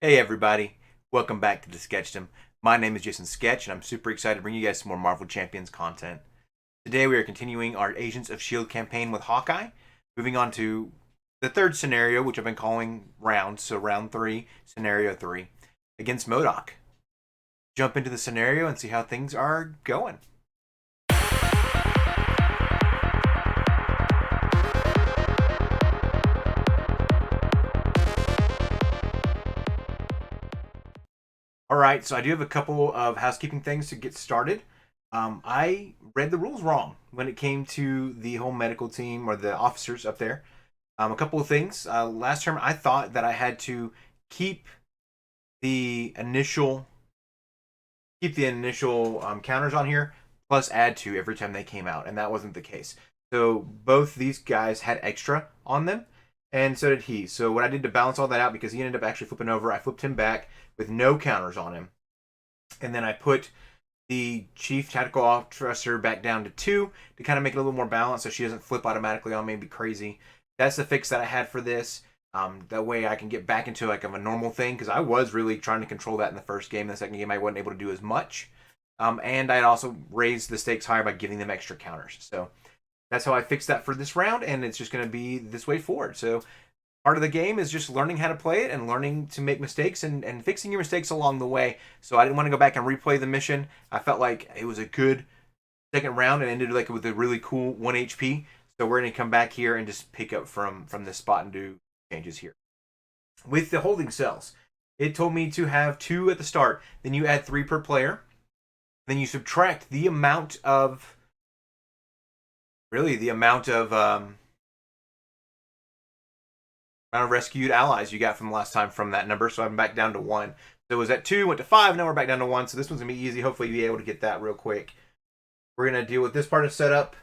Hey everybody, welcome back to the Sketchdom. My name is Jason Sketch, and I'm super excited to bring you guys some more Marvel Champions content. Today we are continuing our Agents of S.H.I.E.L.D. campaign with Hawkeye, moving on to the third scenario, which I've been calling round, so round 3, scenario 3, against M.O.D.O.K. Jump into the scenario and see how things are going. All right, so I do have a couple of housekeeping things to get started. I read the rules wrong when it came to the whole medical team or the officers up there. A couple of things. Last term, I thought that I had to keep the initial counters on here, plus add 2 every time they came out, and that wasn't the case. So both these guys had extra on them, and so did he. So what I did to balance all that out, because he ended up actually flipping over, I flipped him back with no counters on him, and then I put the chief tactical officer back down to 2 to kind of make it a little more balanced, so she doesn't flip automatically on me and be crazy. That's the fix that I had for this. That way I can get back into like a normal thing, because I was really trying to control that in the first game. In the second game I wasn't able to do as much, and I had also raised the stakes higher by giving them extra counters. So that's how I fixed that for this round, and it's just going to be this way forward. So part of the game is just learning how to play it and learning to make mistakes and fixing your mistakes along the way. So I didn't want to go back and replay the mission. I felt like it was a good second round and ended like with a really cool 1 HP. So we're going to come back here and just pick up from this spot and do changes here. With the holding cells, it told me to have 2 at the start. Then you add 3 per player. Then you subtract the amount of rescued allies you got from last time from that number. So I'm back down to 1. So it was at 2, went to 5, now we're back down to 1. So this one's going to be easy. Hopefully you'll be able to get that real quick. We're going to deal with this part of setup.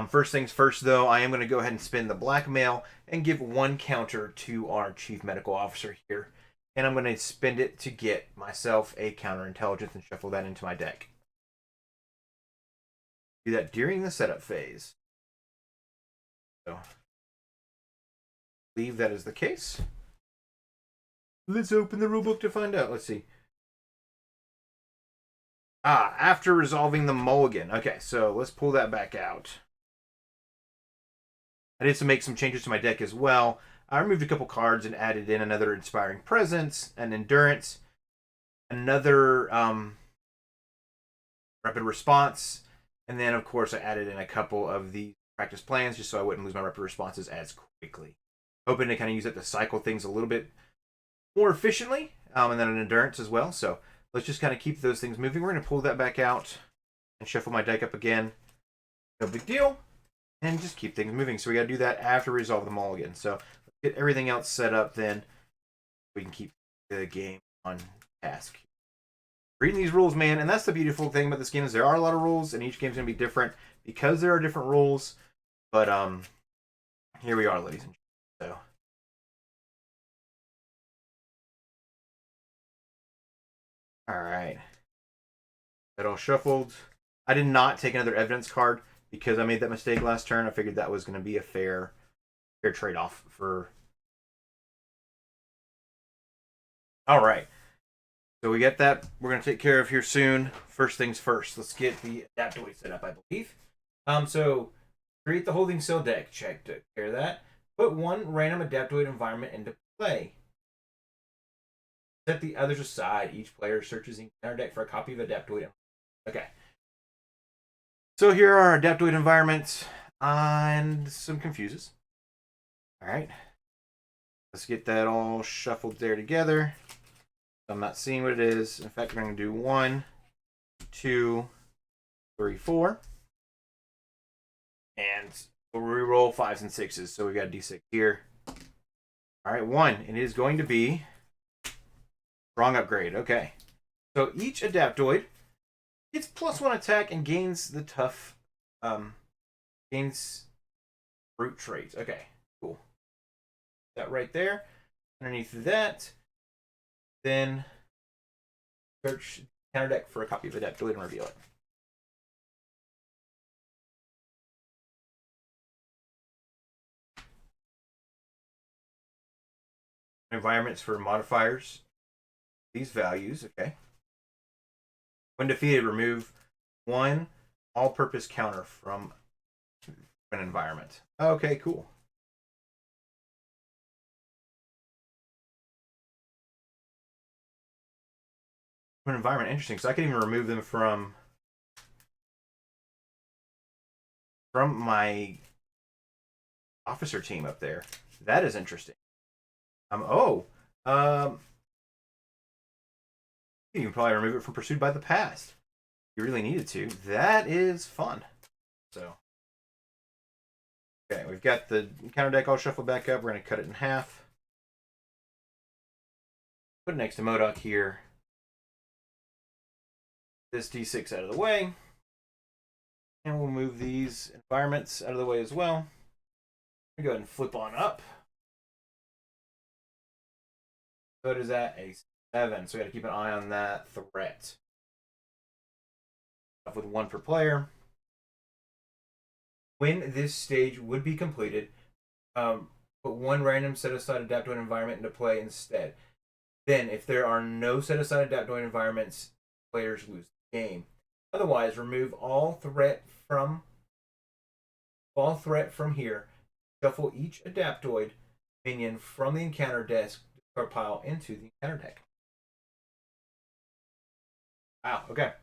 First things first, though, I am going to go ahead and spin the blackmail and give 1 counter to our chief medical officer here. And I'm going to spend it to get myself a counterintelligence and shuffle that into my deck. Do that during the setup phase. So, believe that is the case. Let's open the rulebook to find out. Let's see. After resolving the mulligan. Okay, so let's pull that back out. I did make some changes to my deck as well. I removed a couple cards and added in another Inspiring Presence, an Endurance, another Rapid Response, and then, of course, I added in a couple of the practice plans just so I wouldn't lose my Rapid Responses as quickly. Hoping to kind of use it to cycle things a little bit more efficiently, and then an Endurance as well. So let's just kind of keep those things moving. We're going to pull that back out and shuffle my deck up again. No big deal. And just keep things moving. So we got to do that after we resolve the mulligan. So let's get everything else set up, then we can keep the game on task. Reading these rules, man, and that's the beautiful thing about this game is there are a lot of rules, and each game's going to be different because there are different rules. But here we are, ladies and gentlemen. So all right, that all shuffled. I did not take another evidence card because I made that mistake last turn. I figured that was going to be a fair trade-off for. All right, so we get that. We're going to take care of here soon. First things first. Let's get the Adaptoid set up, I believe. So create the holding cell deck. Check to care of that. Put 1 random Adaptoid environment into play. Set the others aside. Each player searches the entire deck for a copy of Adaptoid. Okay. So here are our Adaptoid environments and some confuses. All right. Let's get that all shuffled there together. I'm not seeing what it is. In fact, we're going to do 1, 2, 3, 4. And we'll re-roll 5s and 6s. So we got a d6 here. All right, 1. It is going to be strong upgrade. Okay. So each Adaptoid gets +1 attack and gains the tough, gains brute traits. Okay, cool. That right there. Underneath that, then search counter deck for a copy of Adaptoid and reveal it. Environments for modifiers these values. Okay. When defeated, remove one all-purpose counter from an environment. Okay, cool. An environment, interesting. So I can even remove them from my officer team up there. That is interesting. Oh, um, you can probably remove it from Pursued by the Past. You really needed to. That is fun. So, okay, we've got the counter deck all shuffled back up. We're going to cut it in half. Put it next to M.O.D.O.K here. This D6 out of the way. And we'll move these environments out of the way as well. Go ahead and flip on up. So it is at a 7. So we got to keep an eye on that threat. With 1 per player. When this stage would be completed, put 1 random set-aside Adaptoid environment into play instead. Then, if there are no set-aside Adaptoid environments, players lose the game. Otherwise, remove all threat from here. Shuffle each Adaptoid minion from the encounter desk or pile into the encounter deck. Wow, okay.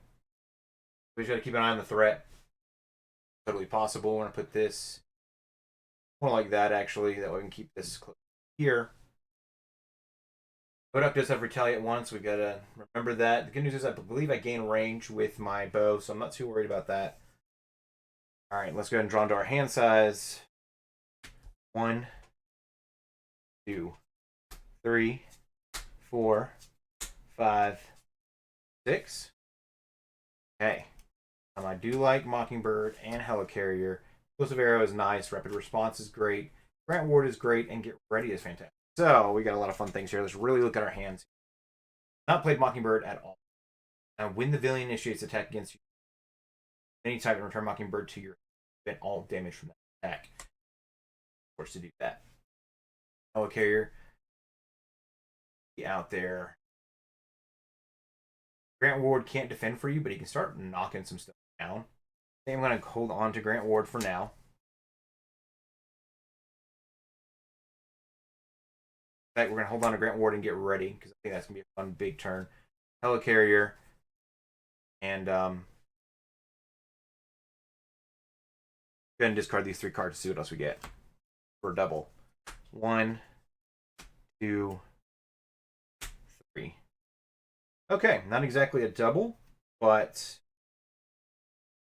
We just got to keep an eye on the threat. Totally possible. We're going to put this more like that, actually. That way we can keep this close here. M.O.D.O.K does have Retaliate once. We've got to remember that. The good news is I believe I gain range with my bow, so I'm not too worried about that. All right, let's go ahead and draw into our hand size. 1, 2, 3, 4, 5, 6. Okay. I do like Mockingbird and Helicarrier. Explosive Arrow is nice. Rapid Response is great. Grant Ward is great. And Get Ready is fantastic. So we got a lot of fun things here. Let's really look at our hands. Not played Mockingbird at all. Now, when the villain initiates attack against you, any type and return Mockingbird to your prevent all damage from that attack. Of course, to do that. Helicarrier. Be out there. Grant Ward can't defend for you, but he can start knocking some stuff down. I think I'm going to hold on to Grant Ward for now. In fact, we're going to hold on to Grant Ward and get ready, because I think that's going to be a fun big turn. Helicarrier. And go ahead and discard these 3 cards to see what else we get for a double. 1, 2, 3. Okay, not exactly a double, but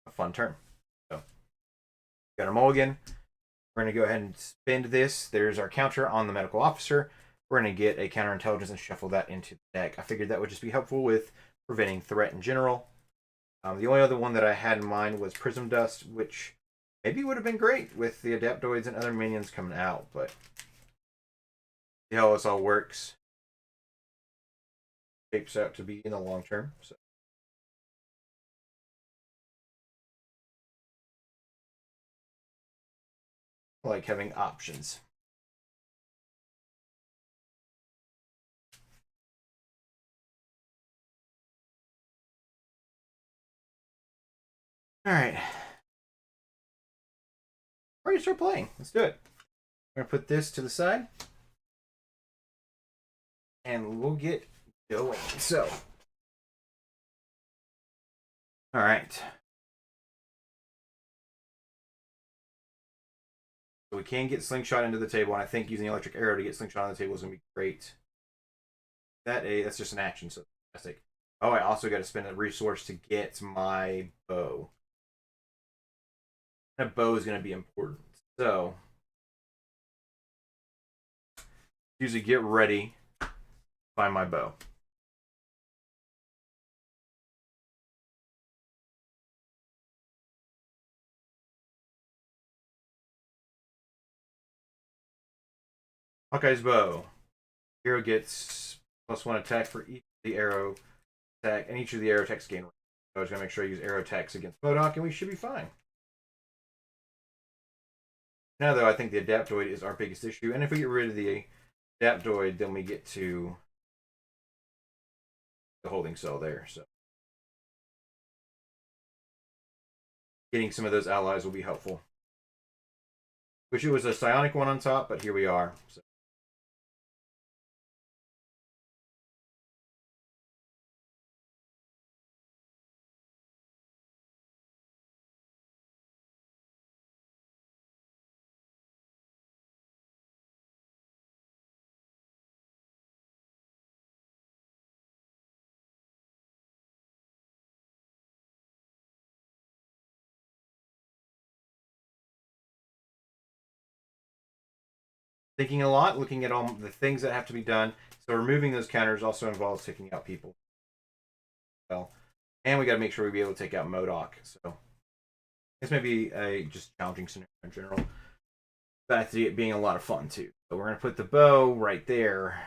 a fun turn. So, got our mulligan. We're going to go ahead and spend this. There's our counter on the medical officer. We're going to get a counterintelligence and shuffle that into the deck. I figured that would just be helpful with preventing threat in general. The only other one that I had in mind was Prism Dust, which maybe would have been great with the Adaptoids and other minions coming out, but see how this all works. Shapes out to be in the long term. So. I like having options. All right. We're going to start playing. Let's do it. We're going to put this to the side. And we'll get going. So. All right. So we can get Slingshot into the table, and I think using the Electric Arrow to get Slingshot on the table is going to be great. That's just an action, so fantastic. Oh, I also got to spend a resource to get my bow. That bow is going to be important. So, usually get ready, find my bow. Hawkeye's bow. Hero gets +1 attack for each of the arrow attack, and each of the arrow attacks gain range. So I was going to make sure I use arrow attacks against M.O.D.O.K, and we should be fine. Now, though, I think the Adaptoid is our biggest issue, and if we get rid of the Adaptoid, then we get to the holding cell there. So getting some of those allies will be helpful. Wish it was a psionic one on top, but here we are. So. Thinking a lot, looking at all the things that have to be done. So removing those counters also involves taking out people. Well, and we got to make sure we be able to take out M.O.D.O.K. So this may be a just challenging scenario in general, but I see it being a lot of fun too. So we're gonna put the bow right there.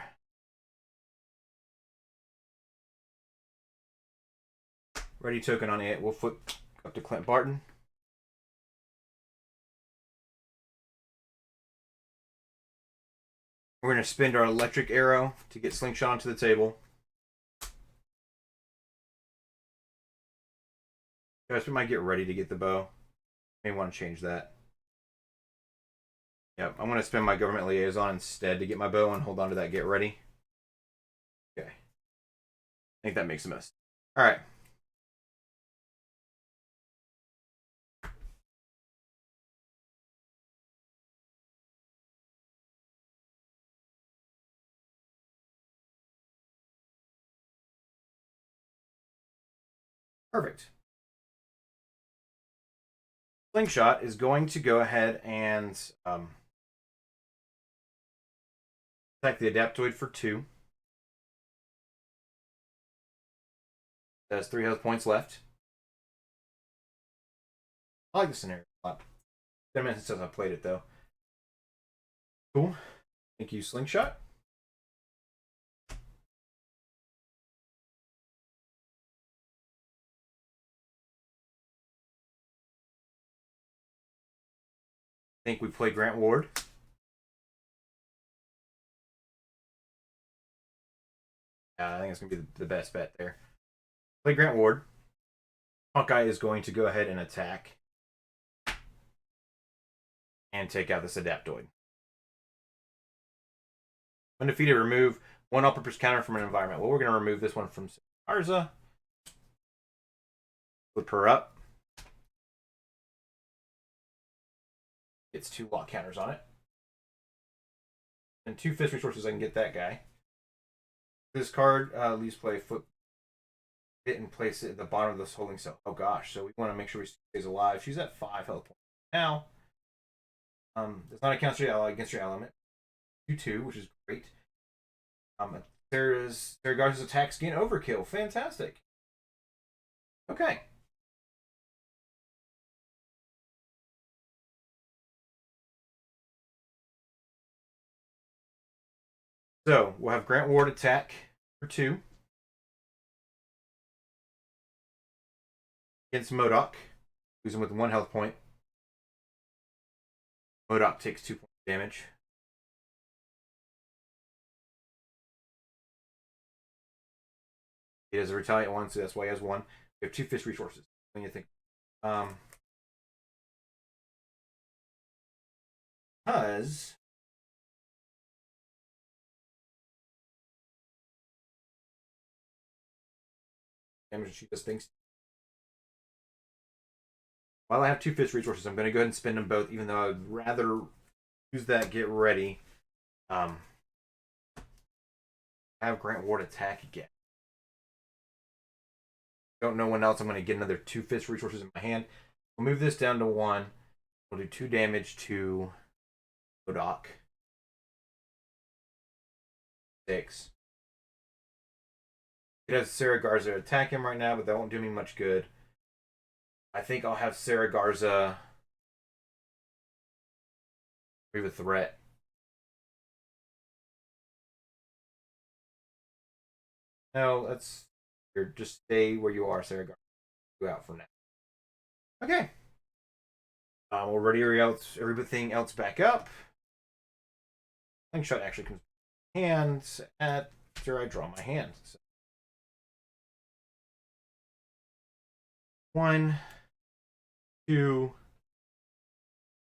Ready token on it. We'll flip up to Clint Barton. We're going to spend our electric arrow to get slingshot onto the table. Guys, we might get ready to get the bow. May want to change that. Yep, I'm going to spend my government liaison instead to get my bow and hold on to that get ready. Okay. I think that makes the most. All right. Perfect. Slingshot is going to go ahead and attack the Adaptoid for 2. That has 3 health points left. I like the scenario a lot. 10 minutes since I played it, though. Cool. Thank you, Slingshot. I think we play Grant Ward. I think it's going to be the best bet there. Play Grant Ward. Hawkeye is going to go ahead and attack and take out this Adaptoid. Undefeated, remove 1 all-purpose counter from an environment. Well, we're going to remove this one from Arza. Flip her up. It's 2 lock counters on it. And 2 fist resources, I can get that guy. This card leaves play, flip it and place it at the bottom of this holding cell. Oh gosh, so we want to make sure she stays alive. She's at 5 health points now. Does not account against your element. 2/2, which is great. Sarah Garza's attacks gain overkill. Fantastic. Okay. So we'll have Grant Ward attack for 2 against M.O.D.O.K, losing with 1 health point. M.O.D.O.K takes 2 points of damage. He does a retaliate 1, so that's why he has 1. We have 2 fist resources. When you think, because damage she does things. While I have 2 fist resources, I'm going to go ahead and spend them both, even though I'd rather use that get ready. Have Grant Ward attack again. Don't know when else I'm going to get another 2 fist resources in my hand. We'll move this down to 1. We'll do 2 damage to M.O.D.O.K. 6. It has Sarah Garza attack him right now, but that won't do me much good. I think I'll have Sarah Garza remove a threat. No, let's just stay where you are, Sarah Garza. Go out for now. Okay. We'll ready everything else back up. Slingshot actually comes hands after I draw my hand. So 1, 2,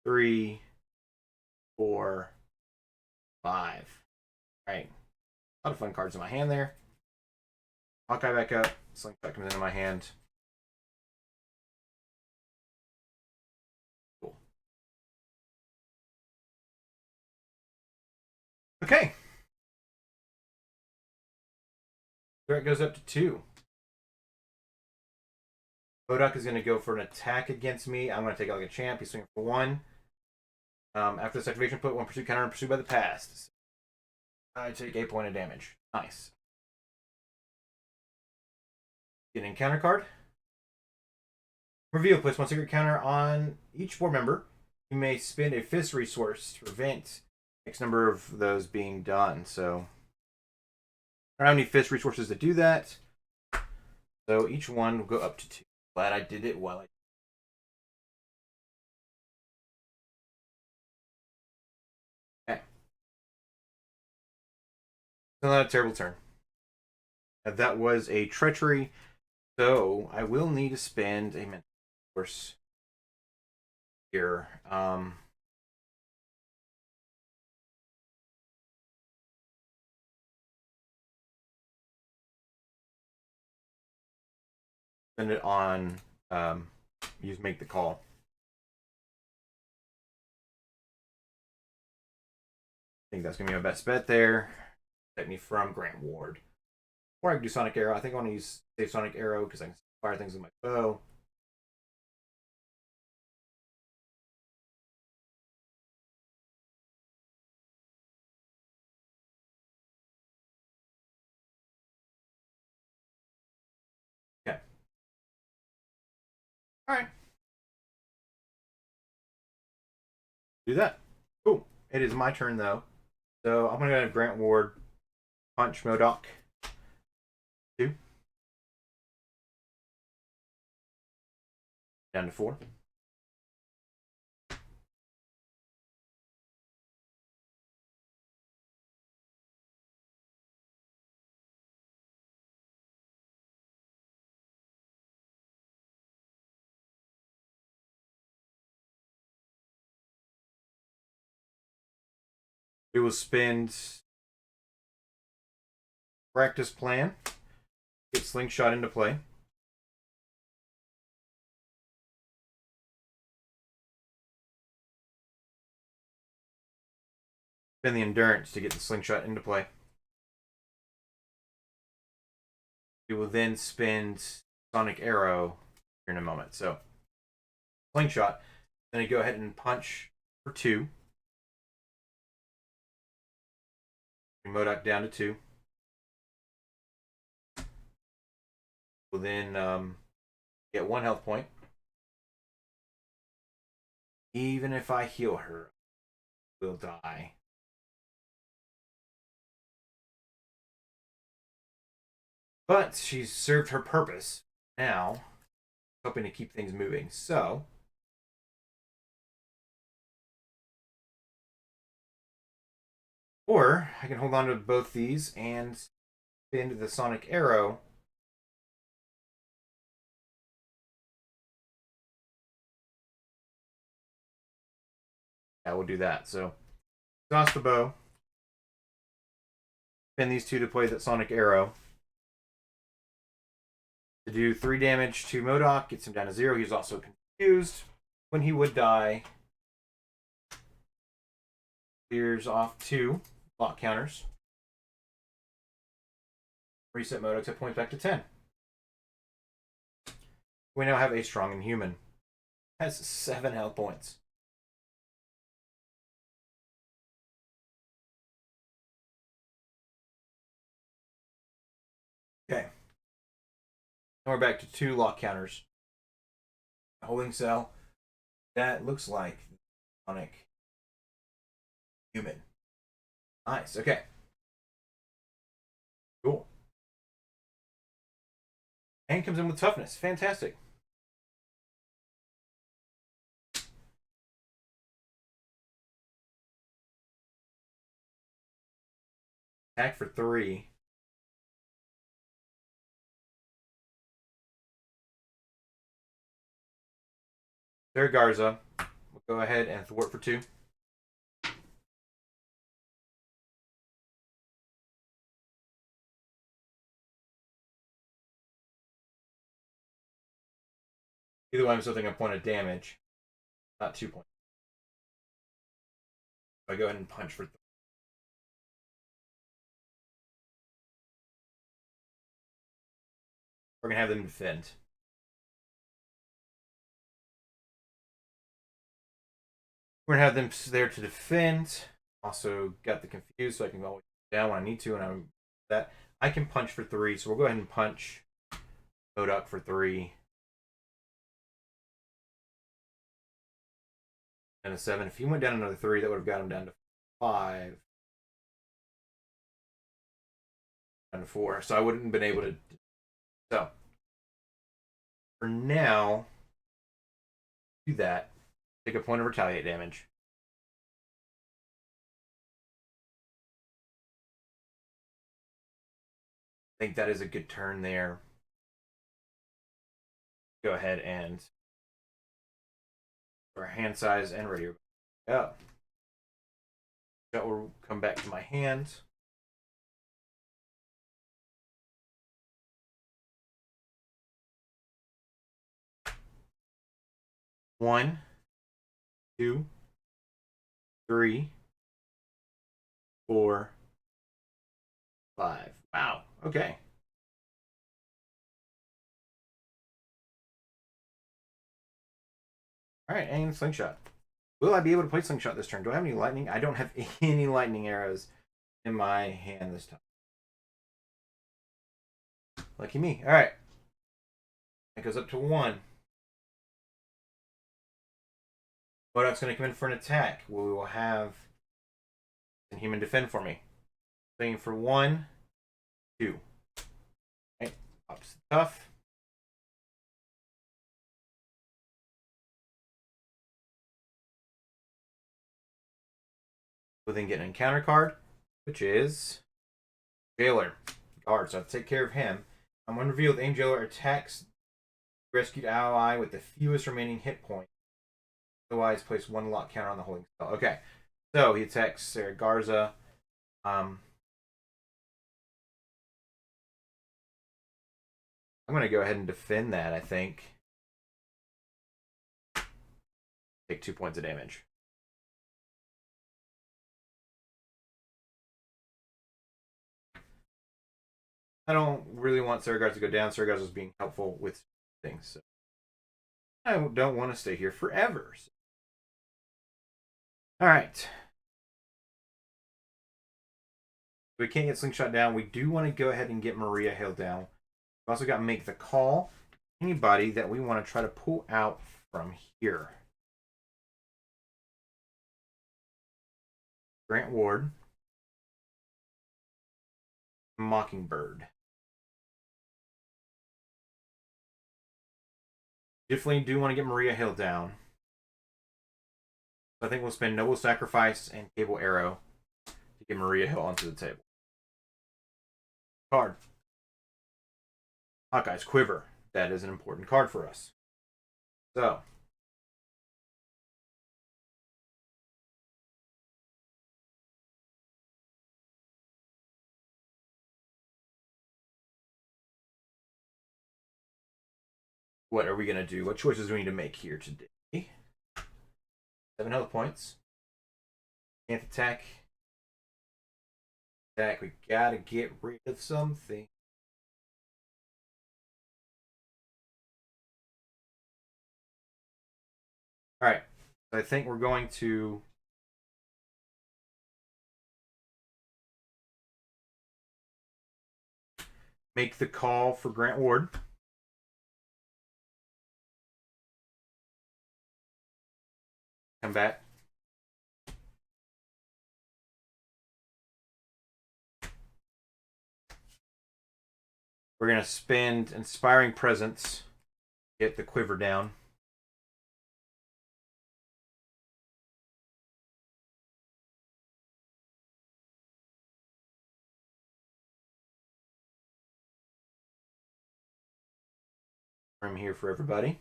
3, 4, 5. All right. A lot of fun cards in my hand there. Hawkeye back up. Slingshot comes into my hand. Cool. Okay. Threat goes up to 2. M.O.D.O.K is going to go for an attack against me. I'm going to take it like a champ. He's swinging for 1. After this activation, put 1 pursuit counter on pursued by the past. I take 8 points of damage. Nice. Get an encounter card. Reveal. Place 1 secret counter on each board member. You may spend a fist resource to prevent X number of those being done. So I don't have any fist resources to do that. So each one will go up to 2. Glad I did it while I. Okay. So not a terrible turn. That was a treachery. So I will need to spend a mental force here. Spend it on use make the call. I think that's gonna be my best bet there. Protect me from Grant Ward. Or I can do Sonic Arrow. I think I want to use save Sonic Arrow because I can fire things with my bow. Okay. All right. Do that. Cool. It is my turn though. So I'm gonna go to Grant Ward, punch M.O.D.O.K. 2. Down to 4. We will spend practice plan. Get slingshot into play. Spend the endurance to get the slingshot into play. We will then spend Sonic Arrow here in a moment. So slingshot. Then I go ahead and punch for 2. M.O.D.O.K down to 2. We'll then get 1 health point. Even if I heal her, we'll die. But she's served her purpose. Now, hoping to keep things moving. So, or I can hold on to both these and spin the Sonic Arrow. Yeah, we'll do that. So, toss the bow. Spin these 2 to play that Sonic Arrow. To do 3 damage to M.O.D.O.K, gets him down to 0. He's also confused when he would die. Clears off 2 lock counters. Reset M.O.D.O.K 10 points back to 10. We now have a strong Inhuman. Has 7 health points. Okay. Now we're back to 2 lock counters. Holding cell. That looks like Sonic Human. Nice. Okay. Cool. And comes in with toughness. Fantastic. Attack for 3. Sarah Garza will go ahead and thwart for 2. Either way, I'm still taking a point of damage, not 2 points. So I go ahead and punch for 3. We're going to have them defend. We're going to have them there to defend. Also got the confused, so I can always down when I need to, and I'm that. I can punch for 3, so we'll go ahead and punch M.O.D.O.K for 3. And a 7. If he went down another 3, that would have got him down to 5. Down to 4. So I wouldn't have been able to. So, for now, do that. Take a point of retaliate damage. I think that is a good turn there. Go ahead and our hand size and ready to go. That will come back to my hand. One, 2, 3, 4, 5. Wow. Okay. All right, and slingshot. Will I be able to play slingshot this turn? Do I have any lightning? I don't have any lightning arrows in my hand this time. Lucky me. All right. It goes up to 1. M.O.D.O.K's going to come in for an attack. We will have Inhuman defend for me. Swinging for 1, 2. Okay. Pops tough. We'll then get an encounter card, which is Jailer. Guard, so I have to take care of him. I'm going to reveal the aim Jailer attacks rescued ally with the fewest remaining hit points. Otherwise, place 1 lock counter on the holding spell. Okay, so he attacks Sarah Garza. I'm going to go ahead and defend that, I think. Take 2 points of damage. I don't really want Sarah Garza to go down. Sarah Garza is being helpful with things. So I don't want to stay here forever. So. All right. We can't get Slingshot down. We do want to go ahead and get Maria Hill down. We've also got to make the call. Anybody that we want to try to pull out from here. Grant Ward. Mockingbird. Definitely do want to get Maria Hill down. So I think we'll spend Noble Sacrifice and Cable Arrow to get Maria Hill onto the table. Card. Hawkeye's Quiver. That is an important card for us. So. What are we going to do? What choices do we need to make here today? 7 health points. Can't attack. Attack. We gotta get rid of something. Alright. I think we're going to make the call for Grant Ward. Come back. We're going to spend Inspiring Presence, get the quiver down. I'm here for everybody.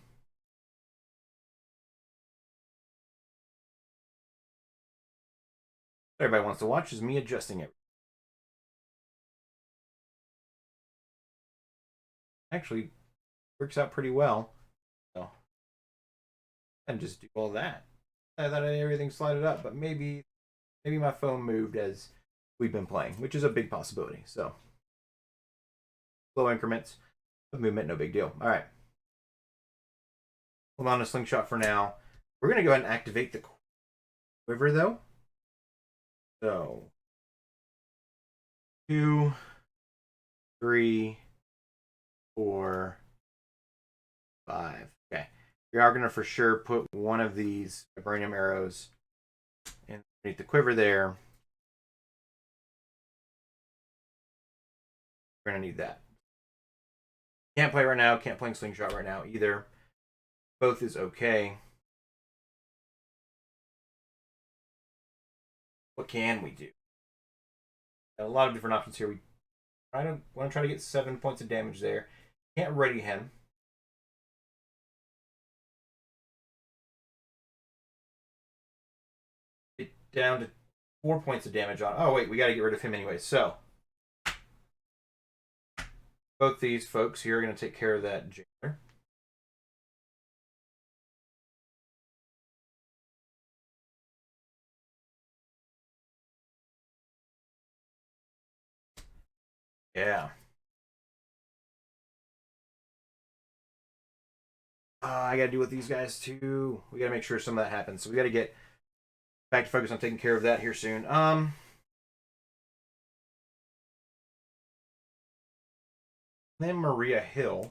What everybody wants to watch is me adjusting it. Actually, works out pretty well. So, and just do all that. I thought everything slided up, but maybe my phone moved as we've been playing, which is a big possibility. So, slow increments of movement, no big deal. All right. Hold on to slingshot for now. We're going to go ahead and activate the quiver, though. So, 2, 3, 4, 5. Okay. We are going to for sure put one of these vibranium arrows underneath the quiver there. We're going to need that. Can't play right now. Can't play slingshot right now either. Both is okay. What can we do? Got a lot of different options here. We want to try to get 7 points of damage there. Can't ready him. Get down to 4 points of damage on. Oh wait, we got to get rid of him anyway. So both these folks here are going to take care of that jailer. Yeah. I got to deal with these guys too. We got to make sure some of that happens. So we got to get back to focus on taking care of that here soon. Then Maria Hill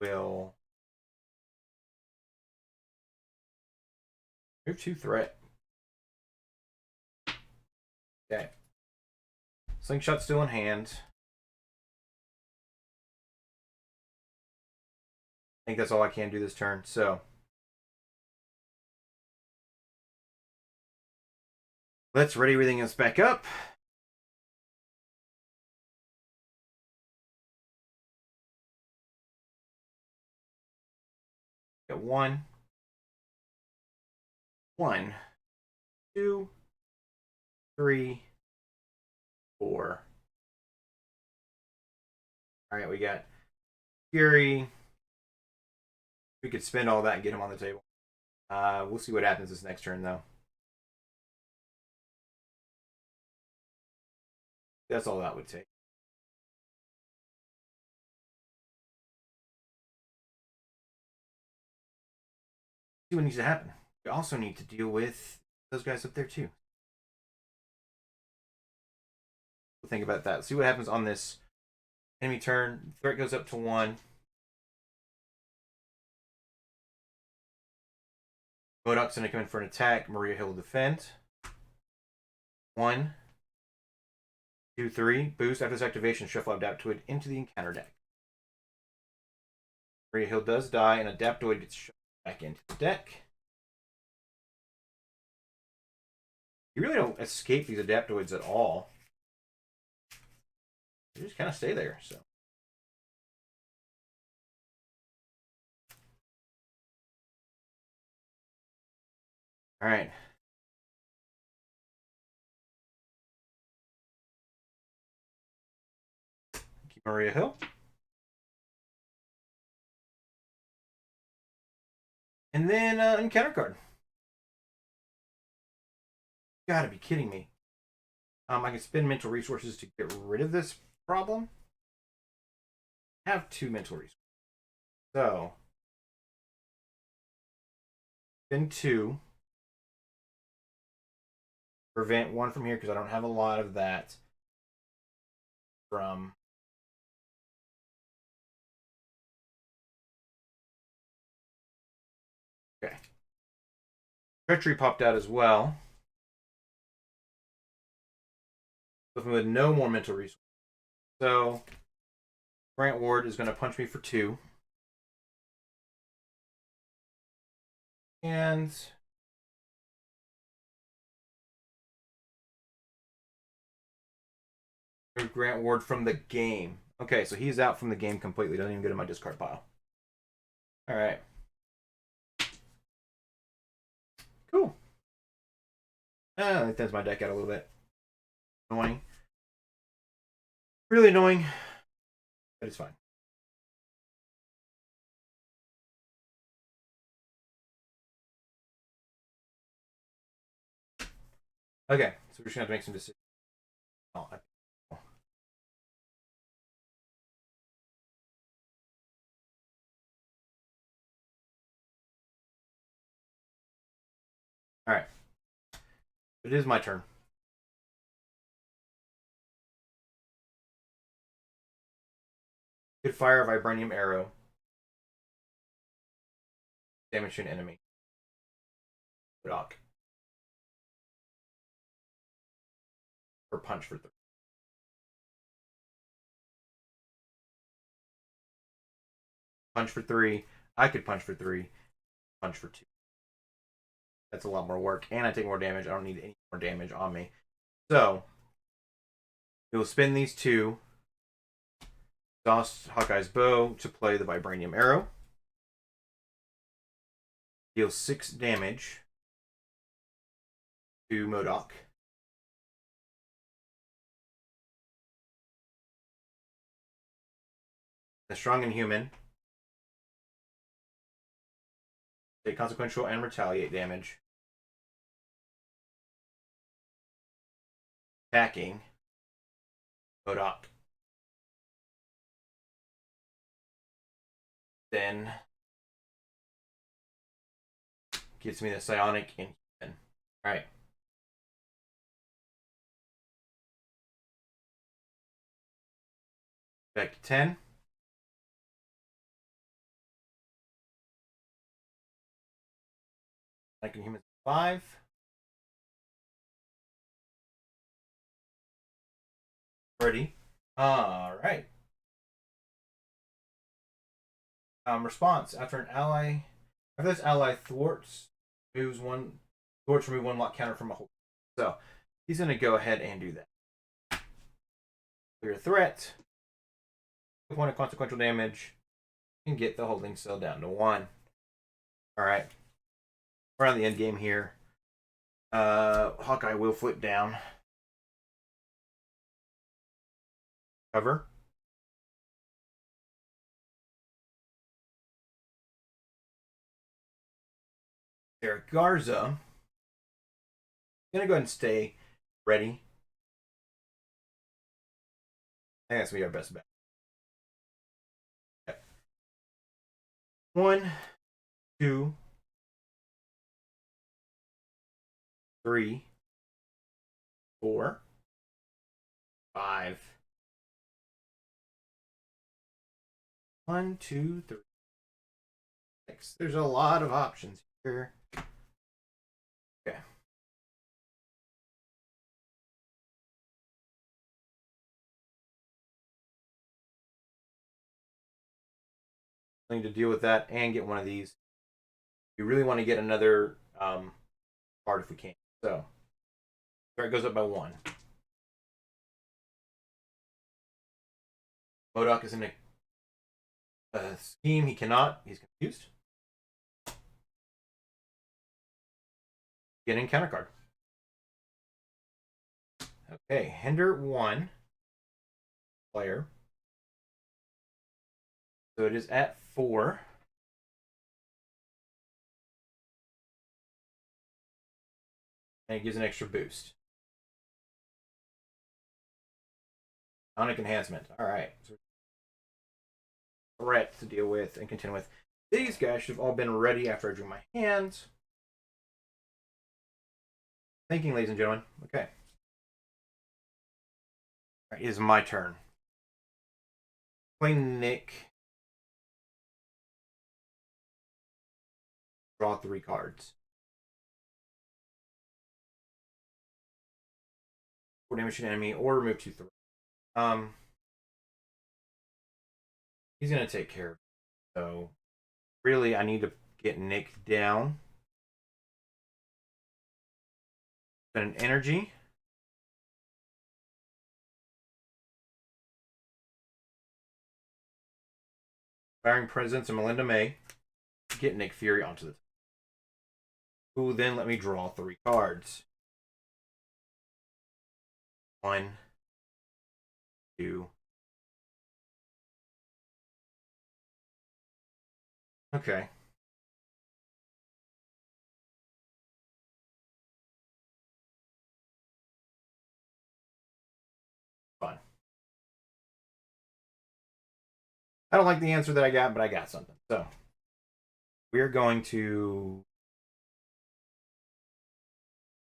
will move to threat. Okay. Slingshot still in hand. I think that's all I can do this turn. So let's ready everything else back up. Got 1, 2, 3, 4. All right, we got Fury. We could spend all that and get him on the table. We'll see what happens this next turn, though. That's all that would take. See what needs to happen. We also need to deal with those guys up there, too. We'll think about that. See what happens on this enemy turn. Threat goes up to 1. M.O.D.O.K's going to come in for an attack. Maria Hill will defend. 1, 2, 3. Boost. After this activation, shuffle Adaptoid into the encounter deck. Maria Hill does die, and Adaptoid gets shuffled back into the deck. You really don't escape these Adaptoids at all. They just kind of stay there, so. All right. Keep Maria Hill. And then encounter card. Gotta be kidding me. I can spend mental resources to get rid of this problem. I have 2 mental resources. So, spend 2. Prevent 1 from here because I don't have a lot of that from. Okay. Treachery popped out as well. With no more mental resources. So, Grant Ward is going to punch me for 2. And Grant Ward from the game. Okay, so he's out from the game completely. Doesn't even get in my discard pile. All right. Cool. It thins my deck out a little bit. Annoying. Really annoying, but it's fine. Okay, so we're just gonna have to make some decisions. Oh, all right, it is my turn. Could fire a vibranium arrow, damage to an enemy. M.O.D.O.K. Or punch for 3. Punch for 3. I could punch for 3. Punch for 2. That's a lot more work, and I take more damage. I don't need any more damage on me. So, we will spin these 2. Exhaust Hawkeye's bow to play the vibranium arrow. Deal 6 damage to M.O.D.O.K. The strong and human take consequential and retaliate damage. Attacking M.O.D.O.K. Then gets me the psionic and human. Alright. Back to 10. Like human 5. Ready. Alright. Response. After this ally thwarts, remove one lock counter from a hold. So he's gonna go ahead and do that. Clear threat. 1 of consequential damage. And get the holding cell down to 1. Alright. We're on the end game here. Hawkeye will flip down. Cover. Eric Garza. Gonna go ahead and stay ready. I think that's gonna be our best bet. Okay. 1, 2, 3, 4, 5. 1, 2, 3, 6. There's a lot of options here. Okay. I need to deal with that and get one of these. We really want to get another card if we can. So, threat goes up by 1. M.O.D.O.K. is in a scheme he cannot. He's confused. Get in counter card. Okay, hinder 1 player. So it is at 4. And it gives an extra boost. Sonic enhancement. Alright. So threat to deal with and contend with. These guys should have all been ready after I drew my hands. Thinking, ladies and gentlemen. Okay. All right, it is my turn. Play Nick. Draw 3 cards. 4 damage to an enemy or remove 2 threats. He's gonna take care of it. So really I need to get Nick down. Spend an energy. Firing Presence and Melinda May. Get Nick Fury onto the top. Who then let me draw 3 cards. 1, 2. Okay. Fine. I don't like the answer that I got, but I got something. So we're going to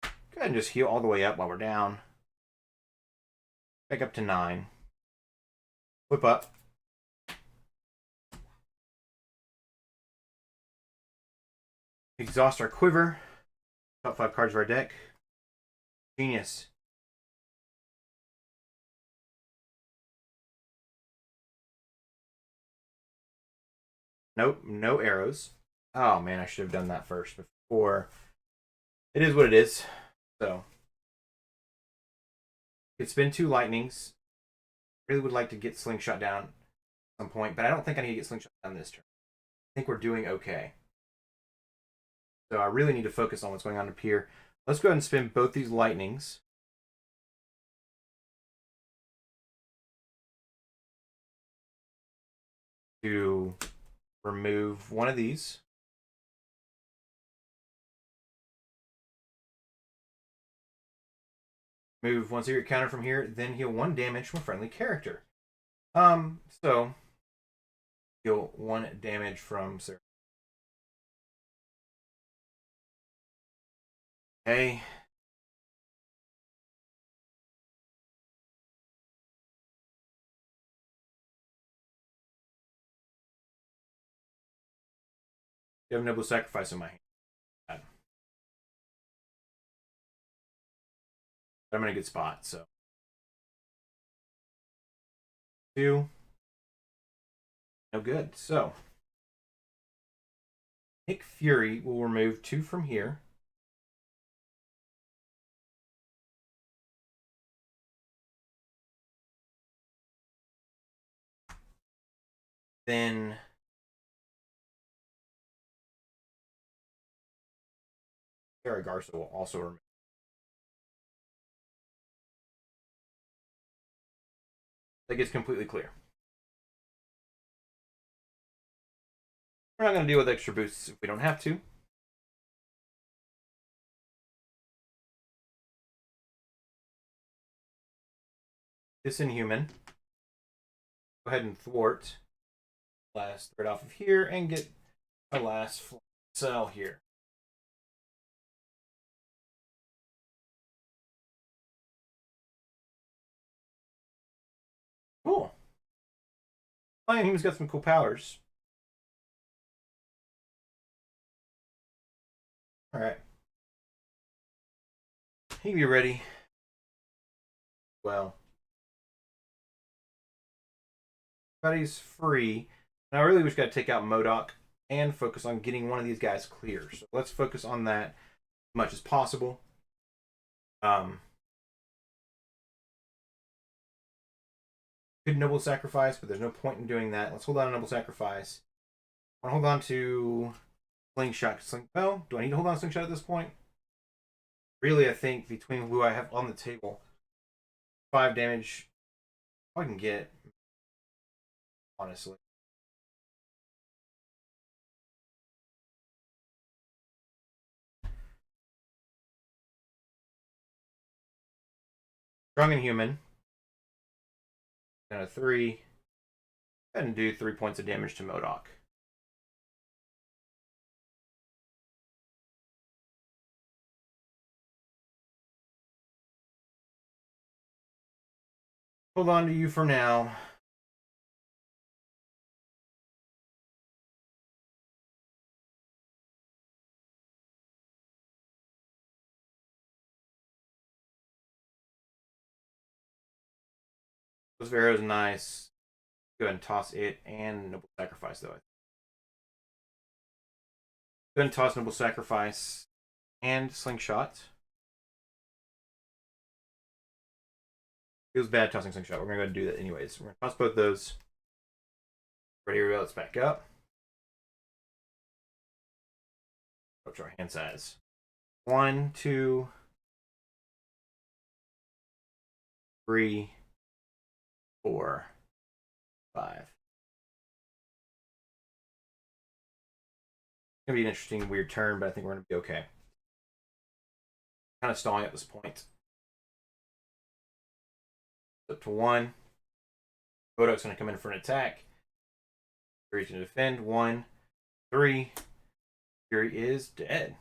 go ahead and just heal all the way up while we're down. Back up to 9. Whip up. Exhaust our quiver. Top 5 cards of our deck. Genius. Nope, no arrows. Oh man, I should have done that first before. It is what it is. So, could spin 2 lightnings. Really would like to get Slingshot down at some point, but I don't think I need to get Slingshot down this turn. I think we're doing okay. So I really need to focus on what's going on up here. Let's go ahead and spin both these lightnings. To remove one of these. Move one secret counter from here, then heal 1 damage from a friendly character. So heal 1 damage from Sarah. Okay. You have Noble Sacrifice in my hand. I'm in a good spot, so 2. No good. So Nick Fury will remove 2 from here. Then Garza will also remove. That gets completely clear. We're not going to deal with extra boosts if we don't have to. This Inhuman. Go ahead and thwart. Last thread off of here and get a last cell here. Cool. Lion Human's got some cool powers. Alright. He can be ready. Well. Everybody's free. Now I really just got to take out M.O.D.O.K and focus on getting one of these guys clear. So let's focus on that as much as possible. Could Noble Sacrifice, but there's no point in doing that. Let's hold on to Noble Sacrifice. I want to hold on to Slingshot. Well, do I need to hold on to Slingshot at this point? Really, I think between who I have on the table, 5 damage, I can get, honestly. Strong and Human. Down to 3. And do 3 points of damage to M.O.D.O.K. Hold on to you for now. Those arrows nice. Go ahead and toss it and Noble Sacrifice, though. Go ahead and toss Noble Sacrifice and Slingshot. Feels bad tossing Slingshot. We're going to go ahead and do that anyways. We're going to toss both those. Ready to go. Let's back up. Approach our hand size. 1, 2, 3, 4, 5. It's gonna be an interesting, weird turn, but I think we're gonna be okay. Kind of stalling at this point. Up to 1. M.O.D.O.K's gonna come in for an attack. Fury's gonna defend. 1, 3. Fury is dead.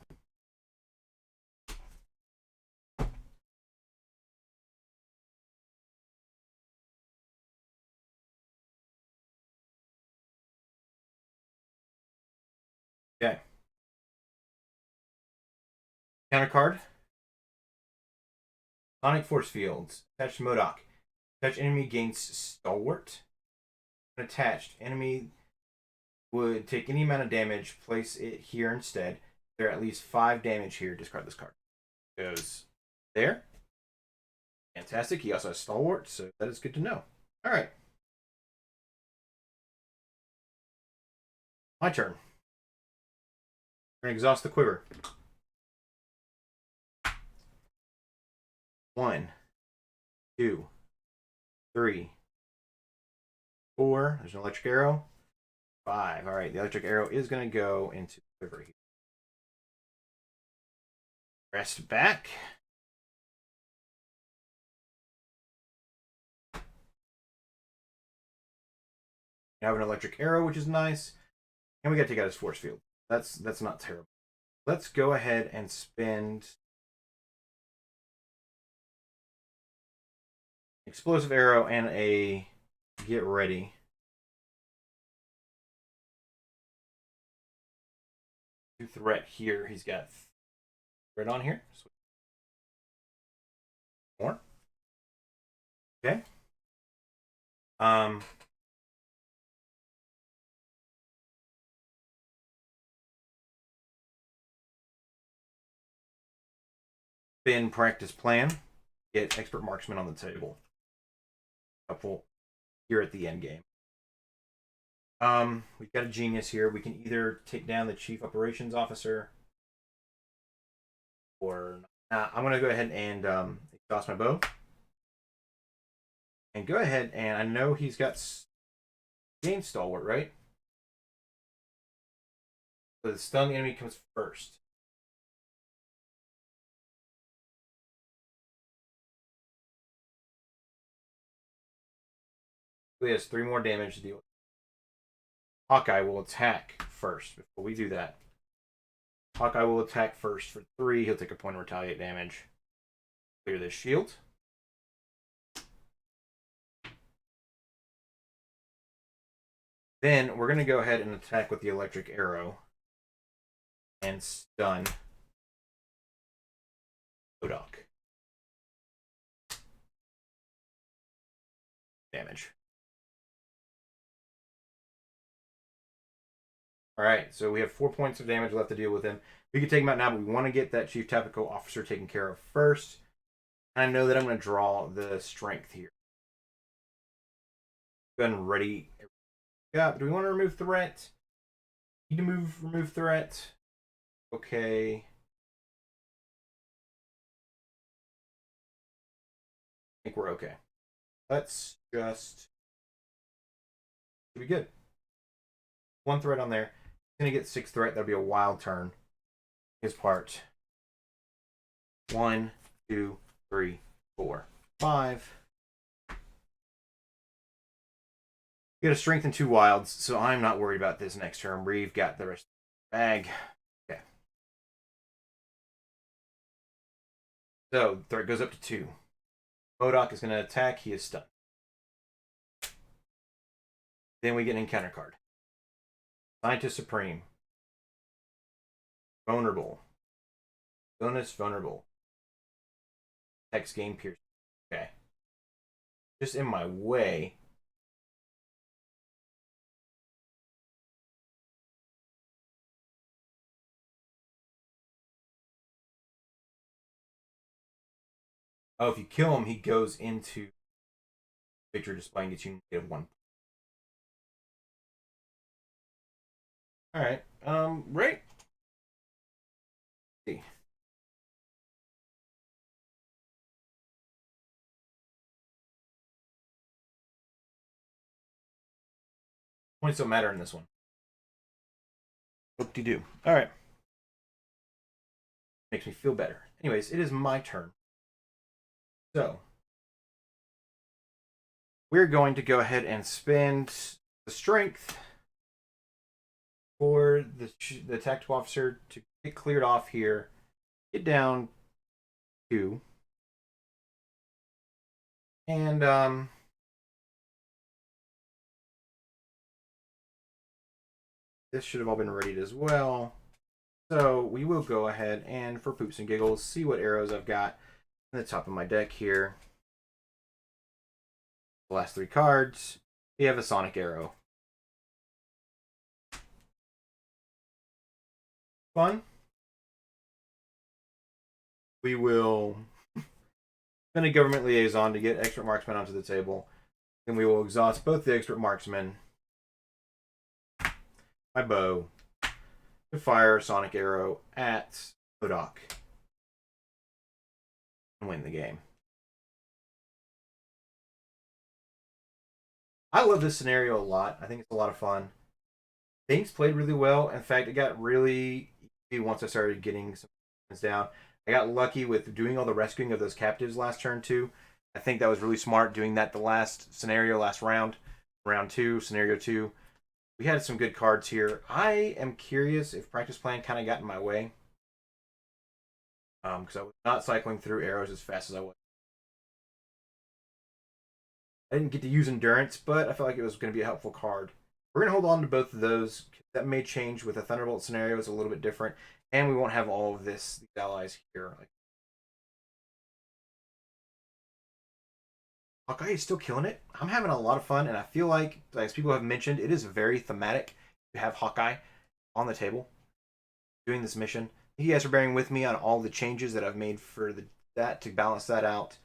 Okay. Counter card. Sonic Force Fields. Attached to M.O.D.O.K. Attached enemy gains Stalwart. Attached enemy would take any amount of damage, place it here instead. There are at least 5 damage here. Discard this card. Goes there. Fantastic. He also has Stalwart, so that is good to know. All right. My turn. We're going to exhaust the quiver. 1, 2, 3, 4. There's an electric arrow. 5. All right, the electric arrow is going to go into the quiver here. Rest back. Now have an electric arrow, which is nice. And we got to take out his force field. That's not terrible. Let's go ahead and spend explosive arrow and a get ready. Threat here. He's got threat on here. More. Okay. Spin practice plan. Get expert marksman on the table. Helpful here at the end game. We've got a genius here. We can either take down the chief operations officer, or I'm going to go ahead and exhaust my bow, and go ahead and I know he's got gain stalwart, right? So the stun enemy comes first. He has 3 more damage to deal with. Hawkeye will attack first. Before we do that, Hawkeye will attack first for 3. He'll take a point of retaliate damage. Clear this shield. Then we're going to go ahead and attack with the electric arrow and stun M.O.D.O.K. Damage. All right, so we have 4 points of damage left to deal with him. We can take him out now, but we want to get that chief tactical officer taken care of first. I know that I'm going to draw the strength here. Go ahead and ready. Yeah, do we want to remove threat? Need to remove threat. Okay. I think we're okay. Let's just should be good. 1 threat on there. He's gonna get 6 threat. That'll be a wild turn. His part. 1, 2, 3, 4, 5. We got a strength and 2 wilds, so I'm not worried about this next turn. We've got the rest of the bag. Okay. So threat goes up to 2. M.O.D.O.K is going to attack. He is stunned. Then we get an encounter card. Scientist Supreme. Vulnerable. Bonus vulnerable. Text game pierce. Okay. Just in my way. Oh, if you kill him, he goes into victory display and gets you -1. Alright. Right. See. Points don't matter in this one. Whoop-de-doo. All right. Makes me feel better. Anyways, it is my turn. So, we're going to go ahead and spend the strength for the tactical officer to get cleared off here. Get down 2. And, this should have all been readied as well. So we will go ahead and, for poops and giggles, see what arrows I've got in the top of my deck here. The last 3 cards. We have a Sonic Arrow. Fun. We will spend a government liaison to get expert marksman onto the table. Then we will exhaust both the expert marksmen, my bow, to fire a Sonic Arrow at M.O.D.O.K. and win the game. I love this scenario a lot. I think it's a lot of fun. Things played really well. In fact, it got really easy once I started getting some things down. I got lucky with doing all the rescuing of those captives last turn too. I think that was really smart doing that the last scenario, last round. Round 2, scenario 2. We had some good cards here. I am curious if practice plan kind of got in my way. Because I was not cycling through arrows as fast as I was. I didn't get to use endurance, but I felt like it was going to be a helpful card. We're going to hold on to both of those. That may change with a Thunderbolt scenario. It's a little bit different. And we won't have all of these allies here. Hawkeye is still killing it. I'm having a lot of fun, and I feel like, as people have mentioned, it is very thematic to have Hawkeye on the table doing this mission. You guys are bearing with me on all the changes that I've made for that to balance that out.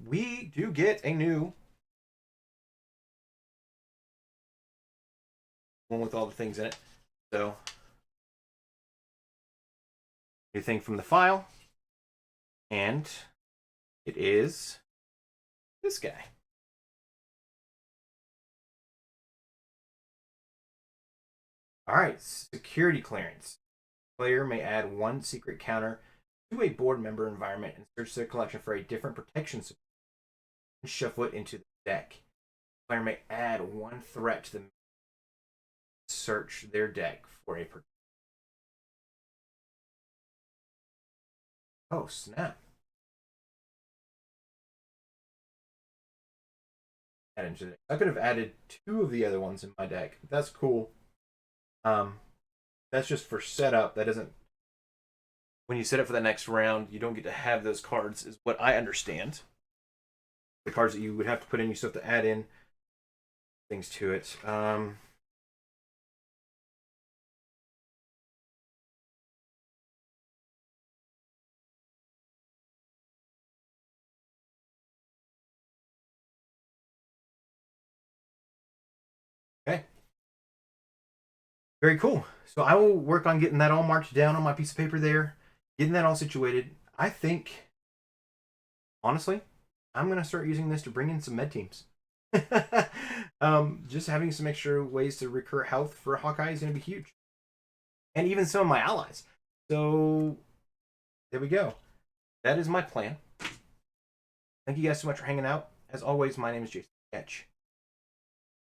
We do get a new one with all the things in it. So, new thing from the file. And it is this guy. All right, security clearance. Player may add 1 secret counter to a board member environment and search their collection for a different protection support and shuffle it into the deck. Player may add 1 threat to the search their deck for a protection. Oh, snap. Add into it. I could have added 2 of the other ones in my deck. That's cool. That's just for setup. That doesn't. When you set up for the next round, you don't get to have those cards, is what I understand. The cards that you would have to put in, you still have to add in things to it. Okay. Very cool. So I will work on getting that all marked down on my piece of paper there, getting that all situated. I think, honestly, I'm going to start using this to bring in some med teams. Just having some extra ways to recur health for Hawkeye is going to be huge. And even some of my allies. So, there we go. That is my plan. Thank you guys so much for hanging out. As always, my name is Jason Sketch.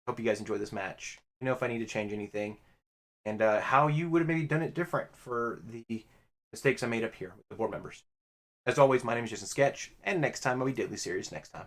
Hope you guys enjoy this match. Let me know if I need to change anything. And how you would have maybe done it different for the mistakes I made up here with the board members. As always, my name is Jason Sketch, and next time I'll be deadly serious next time.